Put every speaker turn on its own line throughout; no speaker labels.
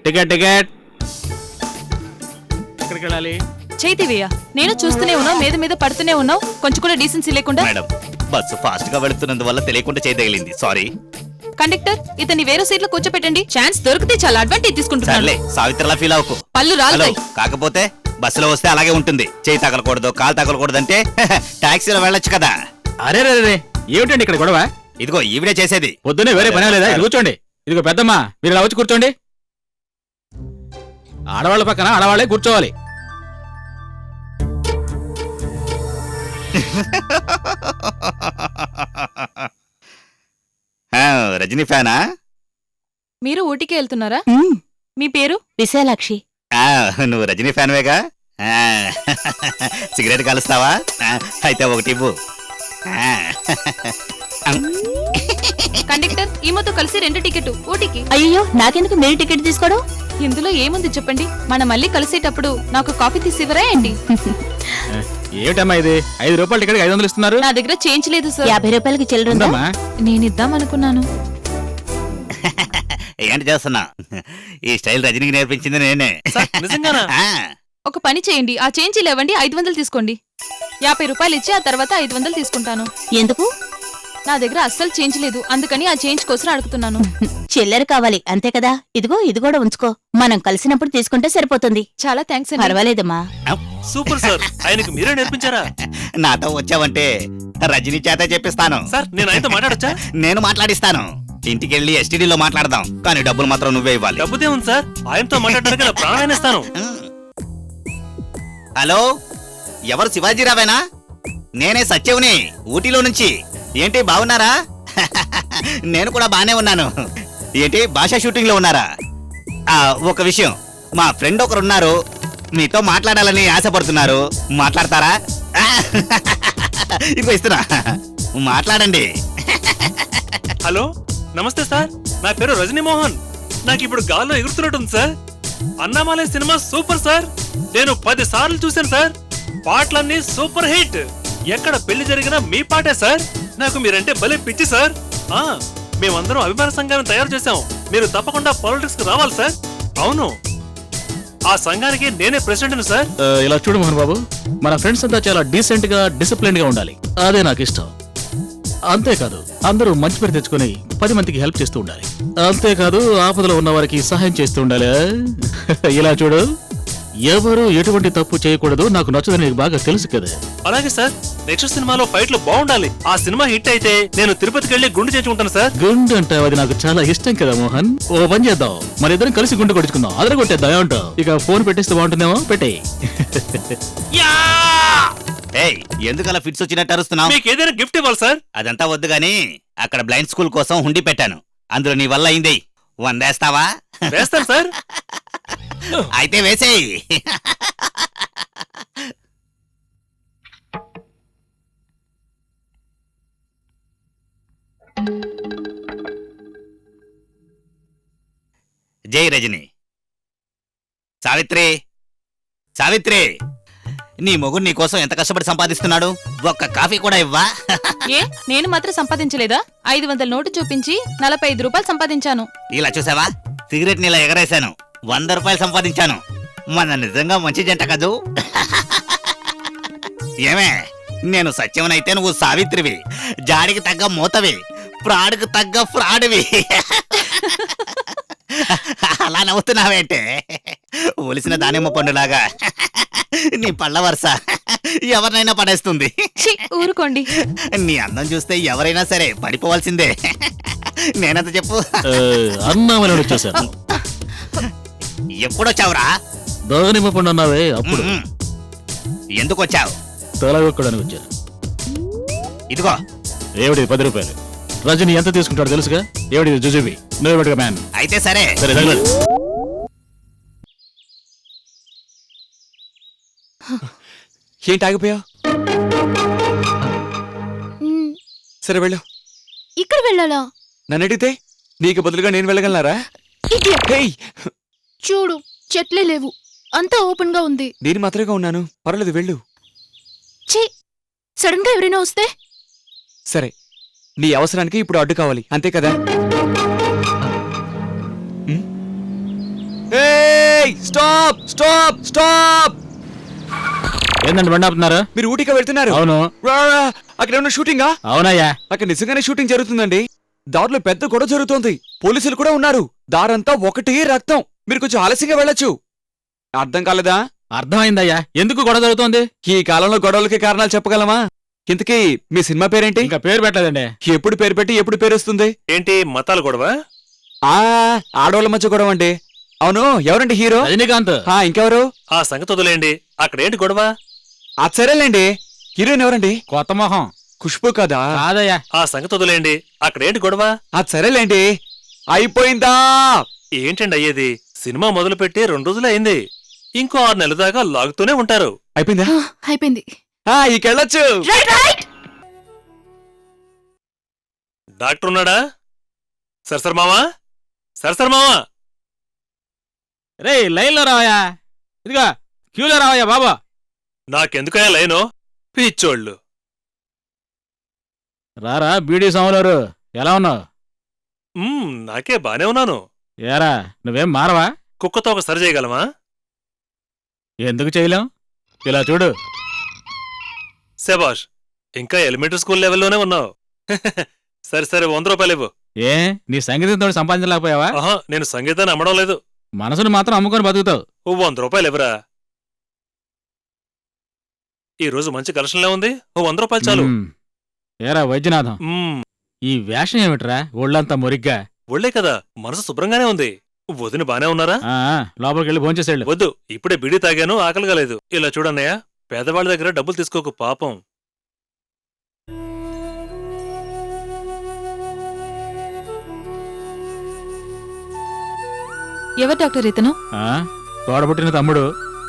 Ticket ticket. ఎక్కడికి వెళ్ళాలి?
చేతివేయ నేను చూస్తూనే ఉన్నావు, మీద మీద పడుతూనే ఉన్నావు, కొంచెం కూడా డీసెన్సీ లేకుండా.
మేడం, బస్సు ఫాస్ట్ గా వెళుతున్నందువల్ల తెలియకుండా చేయదగిలింది. సారీ.
కండక్టర్, ఇతన్ని వేరే సీట్లో కూర్చోపెట్టండి. ఛాన్స్ దొరికితే చాలా అడ్వాంటేజ్ తీసుకుంటున్నాను.
సర్లే, సావిత్రిలా ఫీల్ అవ్వకు.
పళ్ళు రాలుతాయి.
కాకపోతే బస్సులో వస్తే అలాగే ఉంటుంది. చేయి తగలకూడదు, కాలు తగలకూడదు అంటే టాక్సీలో వెళ్ళొచ్చు కదా.
అరే రే రే, ఏమిటండి ఇక్కడ గొడవ?
ఇదిగో ఈవిడే చేసేది.
పొద్దున్నే వేరే పని లేదా? ఇక్కడ కూర్చోండి. ఇదిగో పెద్దమ్మా, మీరు ఇలా వచ్చి కూర్చోండి. ఆడవాళ్ళ పక్కన ఆడవాళ్లే కూర్చోవాలి.
రజనీ ఫ్యానా?
మీరు ఊటీకి వెళ్తున్నారా? మీ పేరు?
విశాలాక్షి.
నువ్వు రజనీ ఫ్యాన్వేగా? సిగరెట్ కలుస్తావా? అయితే ఒకటి ఇవ్వు.
కండక్టర్, ఈమెతో కలిసి 2 టికెట్ ఊటీకి.
అయ్యో, నాకెందుకు మీరు టికెట్ తీసుకోవడం?
ఇందులో ఏముంది చెప్పండి? మనం మళ్ళీ కలిసేటప్పుడు నాకు కాఫీ తీసివరా ఏంటి?
ఏమిటమ్మా ఇది? 5 రూపాయల టికెట్ 500 ఇస్తున్నారు.
నా దగ్గర చేంజ్ లేదు సార్.
50 రూపాయలకి చిల్లరుందా?
నేను ఇద్దాం అనుకున్నాను.
ఏంటి చేస్తున్నా? ఈ స్టైల్ రజనీకి నేర్పించింది నేనే.
నిజంగానా?
ఒక పని చేయండి, ఆ చేంజ్ లేవండి, 500 తీసుకోండి. 50 రూపాయలు ఇచ్చి ఆ తర్వాత 500 తీసుకుంటాను.
ఎందుకు?
నా దగ్గర అస్సలు చేంజ్ లేదు, అందుకని ఆ చేంజ్ కోసం అడుగుతున్నాను.
చిల్లర కావాలి అంతే కదా. ఇదిగో ఇది కూడా ఉంచుకో, మనం కలిసినప్పుడు తీసుకుంటే సరిపోతుంది.
చాలా థ్యాంక్స్ అండి.
పర్వాలేదమ్మా.
సూపర్ సార్, ఆయనకు మీరే నేర్పించారా?
నాతో వచ్చావంటే రజనీ చేత చెప్పిస్తాను.
సార్, నేను ఆయనతో మాట్లాడొచ్చా?
నేను మాట్లాడిస్తాను. ఇంటికెళ్ళి ఎస్టీడీలో మాట్లాడదాం, కానీ డబ్బులు మాత్రం నువ్వే ఇవ్వాలి.
డబ్బుదే ఉంది సార్, ఆయనతో మాట్లాడడానికి నా ప్రాణాన్ని ఇస్తాను.
హలో, ఎవరు? శివాజీరావేనా? నేనే సత్యవుని, ఊటీలో నుంచి. ఏంటి బాగున్నారా? నేను కూడా బానే ఉన్నాను. ఏంటి భాషా షూటింగ్ లో ఉన్నారా? ఒక విషయం, మా ఫ్రెండ్ ఒకరున్నారు, మీతో మాట్లాడాలని ఆశపడుతున్నారు. మాట్లాడతారా? ఇదిగో ఇస్తున్నా, మాట్లాడండి.
హలో, నమస్తే సార్, నా పేరు రజనీ మోహన్. నాకు ఇప్పుడు గాల్లో ఎగురుతున్నట్టుంది సార్. అన్నామాలే సినిమా సూపర్ సార్, నేను 10 సార్లు చూశాను సార్. పాటలన్నీ సూపర్ హిట్. ఎక్కడ పెళ్లి జరిగినా మీ పాటే సార్. నాకు మీరంటే భలే పిచ్చి సార్. మేమందరం అభిమాన సంఘాన్ని తయారు చేశాం. మీరు తప్పకుండా పాలిటిక్స్ కి రావాలి సార్. అవును, ఆ సంఘానికి నేనే ప్రెసిడెంట్ సార్.
ఇలా చూడు మోహన్ బాబు, మన ఫ్రెండ్స్ అంతా చాలా డీసెంట్ గా డిసిప్లిన్ గా ఉండాలి. అదే నాకు ఇష్టం. అంతేకాదు, అందరూ మంచి పేరు తెచ్చుకుని 10 మందికి హెల్ప్ చేస్తూ ఉండాలి. అంతేకాదు, ఆపదలో ఉన్న వారికి సహాయం చేస్తూ ఉండాలి. ఇలా చూడు, ఎవరు ఎటువంటి తప్పు చేయకూడదు. నాకు నచ్చదని నీకు బాగా తెలుసు కదా.
అలాగే సార్, నెక్స్ట్ సినిమాలో ఫైట్లు బాగుండాలి. ఆ సినిమా హిట్ అయితే నేను తిరుపతికి వెళ్లి గుండు చేయించుకుంటాను సార్.
గుండు అంటే అది నాకు చాలా ఇష్టం కదా మోహన్. ఓ పని చేద్దాం, మన ఇద్దరం కలిసి గుండు కొట్టుకుందాం. అదరగొట్టేద్దాం, ఏమంటావు? ఇక ఫోన్ పెట్టేస్తే బాగుంటుందేమో. పెట్టేయి.
ఎందుకు అలా ఫిట్స్ వచ్చినట్టు అరుస్తున్నావు?
మీకు ఏదైనా గిఫ్ట్ ఇవ్వాలి సార్.
అదంతా వద్దు గాని, అక్కడ బ్లైండ్ స్కూల్ కోసం హుండీ పెట్టాను, అందులో నీ వల్ల అయింది. 100 వేస్తావా?
వేస్తాను సార్.
అయితే వేసేయి. జై రజని. సావిత్రి, సావిత్రి, నీ మొగుడు నీ కోసం ఎంత కష్టపడి సంపాదిస్తున్నాడు. ఒక్క కాఫీ కూడా ఇవ్వా?
ఏ, నేను మాత్రం సంపాదించలేదా? 500 నోటు చూపించి 45 రూపాయలు సంపాదించాను.
ఇలా చూసావా, సిగరెట్ నీలా ఎగరేశాను, 100 రూపాయలు సంపాదించాను. మన నిజంగా మంచి జంట కదూ. ఏమే, నేను సత్యవనైతే నువ్వు సావిత్రివి, జాడికి తగ్గ మూతవి, ఫ్రాడ్కి తగ్గ ఫ్రాడ్వి. అలా నవ్వుతున్నావేంటే? ఒలిసిన దానిమ్మ పండులాగా నీ పళ్ళ వరుస ఎవరినైనా పడేస్తుంది.
ఊరుకోండి.
నీ అందం చూస్తే ఎవరైనా సరే పడిపోవాల్సిందే. నేనంత చెప్పు.
అన్నామని వచ్చేసాను.
ఎప్పుడొచ్చావురా?
దానిమ్మ పండు అన్నావే అప్పుడు.
ఎందుకు వచ్చావు?
తొలగొక్కడానికి వచ్చాను.
ఇదిగో.
ఏమిటి 10 రూపాయలు? రజని ఎంత తీసుకుంటాడు తెలుసుగా. ఏమిటి జుజుబి? నువ్వు మ్యాన్.
అయితే సరే.
సరే తగలడు.
ఏంటి ఆగిపోయా? సరే వెళ్ళు.
ఇక్కడ వెళ్ళాలా?
నన్ను అడిగితే నీకు బదులుగా నేను వెళ్ళగలనారా?
చూడు, చెట్లే లేవు, అంతా ఓపెన్ గా ఉంది.
నేను మాత్రమే ఉన్నాను, పర్వాలేదు వెళ్ళు.
సడన్ గా ఎవరైనా వస్తే?
సరే, నీ అవసరానికి ఇప్పుడు అడ్డు కావాలి అంతే కదా. స్టాప్ స్టాప్ స్టాప్
ఏందండి బండి ఆపుతున్నారు?
మీరు ఊటీగా వెళ్తున్నారు
అవును.
అక్కడ ఏమన్నా షూటింగా?
అవునయ్యా.
అక్కడ నిజంగానే షూటింగ్ జరుగుతుందండి. దారిలో పెద్ద గొడవ జరుగుతోంది. పోలీసులు కూడా ఉన్నారు. దారంతా ఒకటే రక్తం. మీరు కొంచెం ఆలస్యంగా వెళ్ళొచ్చు. అర్థం కాలేదా?
అర్థమైందయ్యా. ఎందుకు గొడవ జరుగుతోంది?
ఈ కాలంలో గొడవలకి కారణాలు చెప్పగలమా? ఇంతకీ మీ సినిమా పేరేంటి?
ఇంకా పేరు పెట్టలేదండి.
ఎప్పుడు పేరు పెట్టి ఎప్పుడు పేరు వస్తుంది?
ఏంటి మతాల గొడవ?
ఆ ఆడవాళ్ళ మధ్య గొడవ అండి. అవును, ఎవరండి హీరో?
రజనీకాంత్.
ఇంకెవరు?
ఆ సంగతి వదిలేయండి. అక్కడేంటి గొడవ?
అది సరేలేండి. హీరోయిన్ ఎవరండి?
కొత్త మొహం.
ఖుష్బు కదా?
కాదయ్యా.
ఆ సంగతి వదిలేయండి. అక్కడేంటి గొడవ?
అది సరేలేండి. అయిపోయిందా?
ఏంటండి అయ్యేది? సినిమా మొదలుపెట్టి 2 రోజులే అయింది. ఇంకో 6 నెలల దాకా లాగుతూనే ఉంటారు.
అయిపోయిందా?
అయిపోయింది.
ఇకెళ్ళొచ్చు.
డాక్టర్ ఉన్నాడా? సరసర్ మావా, సరసర్ మావా.
రే లైన్లో రావయ్యా. ఇదిగా క్యూలో రావయ్యా బాబా.
నాకెందుకయ్యా లైను? పిచ్చోళ్ళు.
రారా బీడీ సాములారు. ఎలా ఉన్నావు?
నాకే బానే ఉన్నాను.
ఏరా నువ్వేం మారవా?
కుక్కతో ఒక సరి చేయగలమా?
ఎందుకు చేయలేం? ఇలా చూడు.
శబాష్, ఇంకా ఎలిమెంటరీ స్కూల్ లెవెల్లోనే ఉన్నావు. సరే సరే, 100 రూపాయలు ఇవ్వు.
ఏ నీ సంగీతంతో సంపాదించలేకపోయావా?
ఆహా, నేను సంగీతాన్ని అమ్మడం లేదు.
మనసును మాత్రం అమ్ముకొని బతుకుతావు.
100 రూపాయలు ఇవ్వరా. ఈ రోజు మంచి కలెక్షన్లే ఉంది. 100 రూపాయలు చాలు.
ఏరా వైద్యనాథం,
మ్మ్,
ఈ వేషం ఏమిట్రా? ఒళ్ళంతా మురిగ్గా.
ఒళ్ళే కదా, మనసు శుభ్రంగానే ఉంది. వదిన బానే ఉన్నారా?
లోపలికి వెళ్ళి భోంచేసేళ్ళు.
వద్దు, ఇప్పుడే బిడి తాగాను, ఆకలిగా లేదు. ఇలా చూడన్నయ్య, పేదవాళ్ళ దగ్గర డబ్బులు తీసుకోకు, పాపం.
ఎవరు డాక్టర్ ఇతను?
తోడబుట్టిన తమ్ముడు.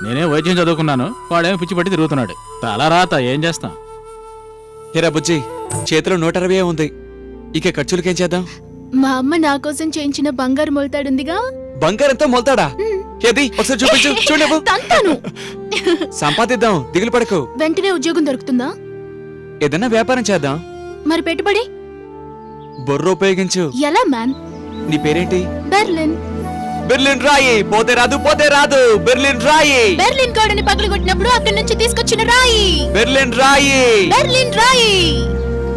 నేనే వైద్యం చదువుకున్నాను, వాడేమో పిచ్చి పట్టి తిరుగుతున్నాడు. తల రాత ఏం చేస్తాం.
హేరా బుజ్జి, చేతిలో 120 ఉంది. ఇక ఖర్చులకేం చేద్దాం?
మా అమ్మ నా కోసం చేయించిన బంగారు మొలతాడుందిగా.
బంగారంతో మొలతాడా? ఏది ఒకసారి చూపించు. చూడవు.
తంతాను.
సంపాదిద్దాం, దిగులు పడకు.
వెంటనే ఉద్యోగం దొరుకుతుందా?
ఏదన్నా వ్యాపారం చేద్దాం.
మరి పెట్టుబడి?
బొర్ర ఉపయోగించు.
ఎలా మ్యాన్?
నీ పేరేంటి?
బెర్లిన్.
బెర్లిన్ రాయి. పోతే రాదు, పోతే రాదు. బెర్లిన్ రాయి.
బెర్లిన్ గోడని పగలగొట్టినప్పుడు అక్కడి నుంచి తీసుకొచ్చిన రాయి.
బెర్లిన్ రాయి.
బెర్లిన్ రాయి.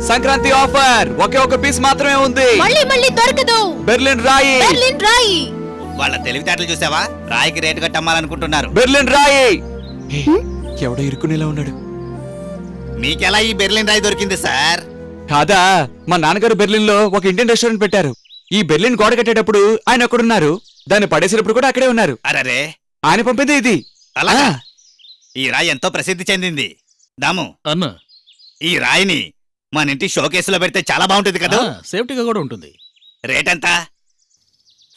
సంక్రాంతి ఆఫర్. ఒకే ఒక పీస్ మాత్రమే ఉంది.
మళ్ళీ మళ్ళీ దొరకదు.
బెర్లిన్ రాయి.
బెర్లిన్ రాయి.
వాళ్ళ తెలివితేటలు చూసావా? రాయికి రేటు కట్టమ్మాలనుకుంటున్నారు.
బెర్లిన్ రాయి. ఎవడో ఇరుక్కునేలా ఉన్నాడు.
మీకెలా ఈ బెర్లిన్ రాయి దొరికింది సార్?
కాదా, మా నాన్నగారు బెర్లిన్ లో ఒక ఇండియన్ రెస్టారెంట్ పెట్టారు. ఈ బెర్లిన్ గోడ కట్టేటప్పుడు ఆయన అక్కడున్నారు. దాన్ని పడేసినప్పుడు కూడా అక్కడే ఉన్నారు.
అరరే,
ఆయన పంపింది ఇది.
అలాగా? ఈ రాయి ఎంతో ప్రసిద్ధి చెందింది. దాము,
అన్న
ఈ రాయిని మన ఇంటి షోకేసులో పెడితే చాలా బాగుంటుంది కదా.
సేఫ్టీగా కూడా ఉంటుంది.
రేట్ ఎంత?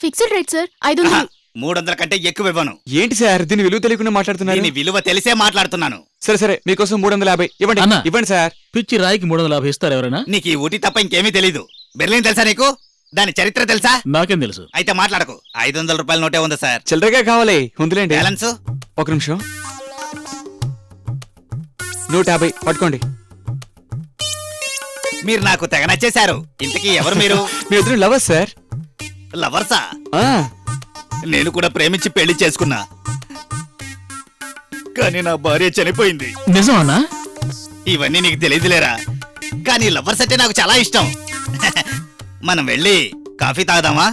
Fixed rate sir, 500.
300 కంటే ఎక్కువ ఇవ్వను.
ఏంటి సార్, దీని విలువ తెలియకుండా మాట్లాడుతున్నారు?
దీని విలువ తెలిసే మాట్లాడుతున్నాను.
సరే సరే, మీకోసం 350 ఇవ్వండి.
అన్నా.
ఇవ్వండి సార్.
పిచ్చి రాయికి 350 ఇస్తారు ఎవరైనా?
నీకు ఈ ఊటీ తప్ప ఇంకేమీ తెలీదు. బెర్లిన్ తెలుసా నీకు? దాని చరిత్ర తెలుసా?
నాకేం తెలుసు.
అయితే మాట్లాడకు. 500 రూపాయల నోటే ఉంది సార్.
చిల్లరగా కావాలి. ఉందిలేండి.
బ్యాలెన్స్
ఒక నిమిషం. 150 పట్టుకోండి.
మీరు నాకు తెగ నచ్చేశారు. ఇంతకీ ఎవరు మీరు?
మీ ఇద్దరు లవర్స్ సార్.
లవర్సా?
ఆ,
నేను కూడా ప్రేమించి పెళ్లి చేసుకున్నా, కానీ నా భార్య చనిపోయింది.
నిజమన్నా?
ఇవన్నీ నీకు తెలియదులేరా, కానీ లవర్స్ అంటే నాకు చాలా ఇష్టం. మనం వెళ్ళి కాఫీ తాగుదామా?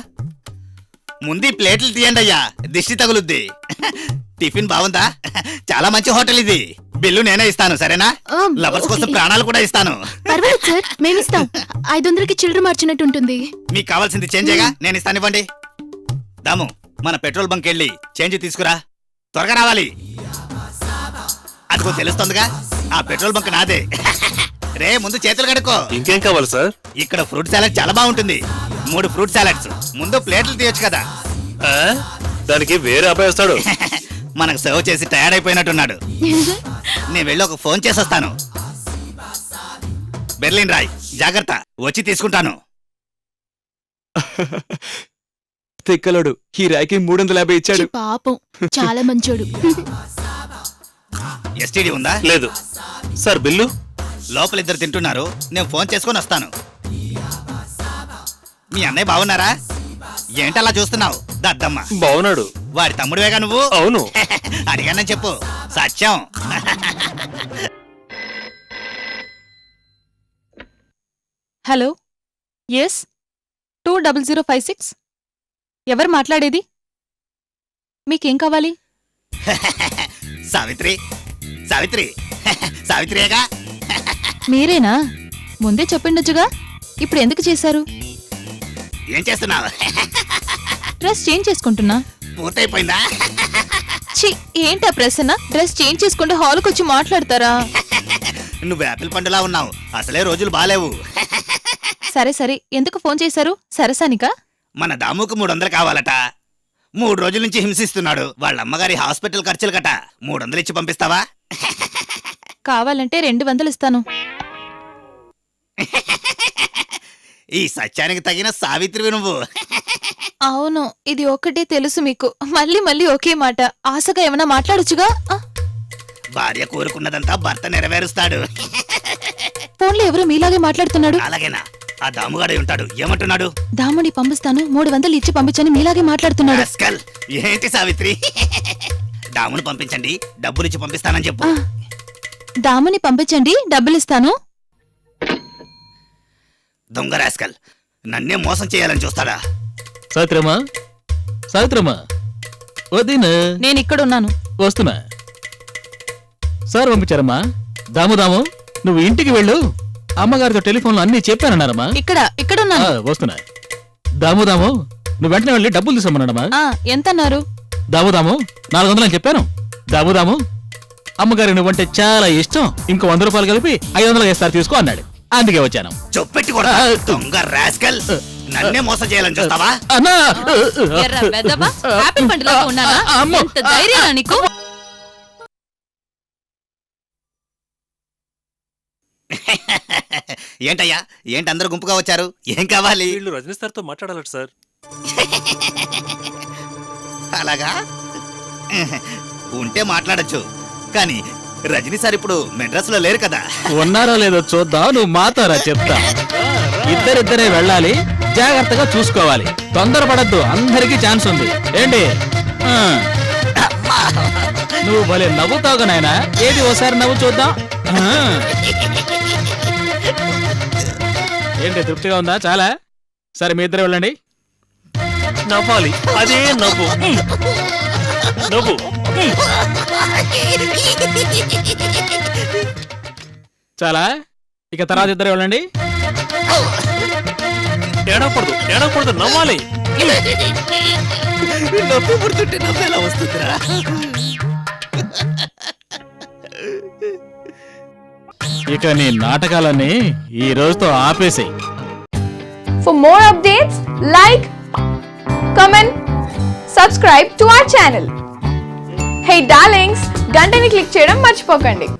ముందు ఈ ప్లేట్లు తీయండి అయ్యా, దిష్టి తగులుద్ది. టిఫిన్ బాగుందా? చాలా మంచి హోటల్ ఇది. బిల్లు నేనే ఇస్తాను, సరేనా? లవర్స్ కోసం ప్రాణాలు కూడా ఇస్తాను.
పర్వాలేదు సార్, మేమిస్తాం. 500కి చిల్లర మార్చినట్టు ఉంటుంది.
మీకు కావాల్సింది చేంజేగా, నేను ఇస్తాను, ఇవ్వండి. దాము, మన పెట్రోల్ బంక్ వెళ్ళి చేంజ్ తీసుకురా, త్వరగా రావాలి. అదిగో తెలుస్తుందిగా, ఆ పెట్రోల్ బంక్ నాదే. రే, ముందు చేతులు కడుక్కో.
ఇంకేం కావాలి సార్?
ఇక్కడ ఫ్రూట్ సాలెడ్ చాలా బాగుంటుంది. 3 ఫ్రూట్ సాలెడ్స్. ముందు ప్లేట్లు తీయొచ్చు కదా.
ఆ? దానికి వేరే అబ్బాయి వస్తాడు.
మనకు సర్వ్ చేసి టైర్డ్ అయిపోయినట్టున్నాడు. నేను వెళ్ళి ఒక ఫోన్ చేసి వస్తాను. బెర్లిన్ రాయ్, జాగ్రత్త, వచ్చి తీసుకుంటాను.
తిక్కలోడు ఈ రాయికి 350 ఇచ్చాడు.
ఛీ, పాపం, చాలా మంచోడు.
ఎస్టీడీ ఉందా?
లేదు సార్. బిల్లు
లోపల ఇద్దరు తింటున్నారు, నేను ఫోన్ చేసుకొని వస్తాను. మీ అన్నయ్య బాగున్నారా? ఏంటలా చూస్తున్నావు? దద్దమ్మ.
బాగున్నాడు.
వాడి తమ్ముడివేగా నువ్వు?
అవును.
అడిగానని చెప్పు. సత్యం.
Hello, yes 20056. ఎవరు మాట్లాడేది? మీకేం కావాలి?
సావిత్రి సావిత్రి సావిత్రియేగా?
మీరేనా? ముందే చెప్పిండొచ్చుగా, ఇప్పుడు ఎందుకు చేశారు?
ఏం చేస్తున్నావు?
డ్రెస్ చేంజ్ చేసుకుంటున్నా.
పూర్తయిపోయిందా?
ఛీ, ఏంటా ప్రశ్న? డ్రెస్ చేంజ్ చేసుకుంటే హాల్కి వచ్చి మాట్లాడతారా?
నువ్వు యాపిల్ పండులా ఉన్నావు. అసలే రోజులు బాలేవు.
సరే సరే, ఎందుకు ఫోన్ చేశారు? సరసానికా?
మన దాముకు 300 కావాలట. 3 రోజుల నుంచి హింసిస్తున్నాడు. వాళ్ళ అమ్మగారి హాస్పిటల్ ఖర్చులు కట. 300 ఇచ్చి పంపిస్తావా?
కావాలంటే 200 ఇస్తాను.
ఈ సత్యానికి తగిన సావిత్రివి నువ్వు.
అవును, ఇది ఒక్కటే తెలుసు మీకు. మళ్ళీ మళ్ళీ ఒకే మాట. ఆశగా ఏమైనా మాట్లాడొచ్చుగా.
భార్య కోరుకున్నదంతా భర్త నెరవేరుస్తాడు.
ఫోన్లో ఎవరు మీలాగే మాట్లాడుతున్నాడు?
అలాగేనా? ఆ దాముగాడే ఉంటాడు. ఏమంటున్నాడు?
దాముని పంపిస్తాను, 300 ఇచ్చి పంపించని మీలాగే మాట్లాడుతున్నాడు.
రాస్కల్. ఏంటి సావిత్రి? దాముని పంపించండి, డబ్బులిచ్చి పంపిస్తానని చెప్పు.
దాముని పంపించండి, డబ్బులిస్తాను.
దొంగ రాస్కల్. నన్నే మోసం చేయాలని చూస్తాడా?
సావిత్రమ్మా, సావిత్రమ్మా, వదిన
నేను ఇక్కడున్నాను.
వస్తున్నా. సార్ పంపించారమ్మా. దాము దాము, నువ్వు ఇంటికి వెళ్ళు. అమ్మగారితో టెలిఫోన్లో అన్నీ చెప్పానన్నారమ్మా.
ఇక్కడున్నాను.
వస్తున్నా. దాము దాము, నువ్వు వెంటనే వెళ్ళి డబ్బులు తీసుకోమన్నాడమ్మా.
ఎంతన్నారు?
దాము దాము, 400 అని చెప్పాను. దాము దాము, అమ్మగారి నువ్వంటే చాలా ఇష్టం, ఇంకో 100 రూపాయలు కలిపి 500 వేస్తారు, తీసుకో అన్నాడు. అందుకే వచ్చాను.
చొప్పెట్టి కూడా దొంగ రాస్కల్. నన్నే మోసం చేయాలని చూస్తావా?
అన్నా,
ఎర్ర వెధవ, ఆపిల్ పండులాగా ఉన్నానా?
అమ్మో.
ఎంత ధైర్యమా నీకు?
ఏంటయ్యా, ఏంటి అందరూ గుంపుగా వచ్చారు? ఏం కావాలి?
వీళ్ళు రజనీ సార్తో మాట్లాడాలట సార్.
అలాగా? ఉంటే మాట్లాడొచ్చు, కానీ రజనీ సార్ ఇప్పుడు మెడ్రాస్ లో లేరు కదా.
ఉన్నారో లేదో చూద్దాం, నువ్వు మాతారా చెప్తా. ఇద్దరిద్దరే వెళ్ళాలి, జాగ్రత్తగా చూసుకోవాలి. తొందరపడద్దు, అందరికీ ఛాన్స్ ఉంది. ఏంటి? ఆ. నువ్వు భలే నవ్వుతావుగా నాయనా. ఏది ఓసారి నవ్వు చూద్దాం. ఆ. ఏంటి, తృప్తిగా ఉందా? చాలా. సరే, మీ ఇద్దరు వెళ్ళండి.
నవ్వాలి, అదే నవ్వు. నవ్వు.
చాలా. ఇక తర్వాత ఇద్దరు వెళ్ళండి.
ఏడవకూడదు, ఏడవకూడదు, నవ్వాలి.
నొప్పి పుడుతుంటే నవ్వు ఎలా వస్తుందిరా?
ఇక నీ నాటకాలన్నీ ఈ రోజుతో ఆపేసేయ్.
For more updates, like, comment, subscribe to our channel. Hey darlings, గంటని click చేయడం మర్చిపోకండి.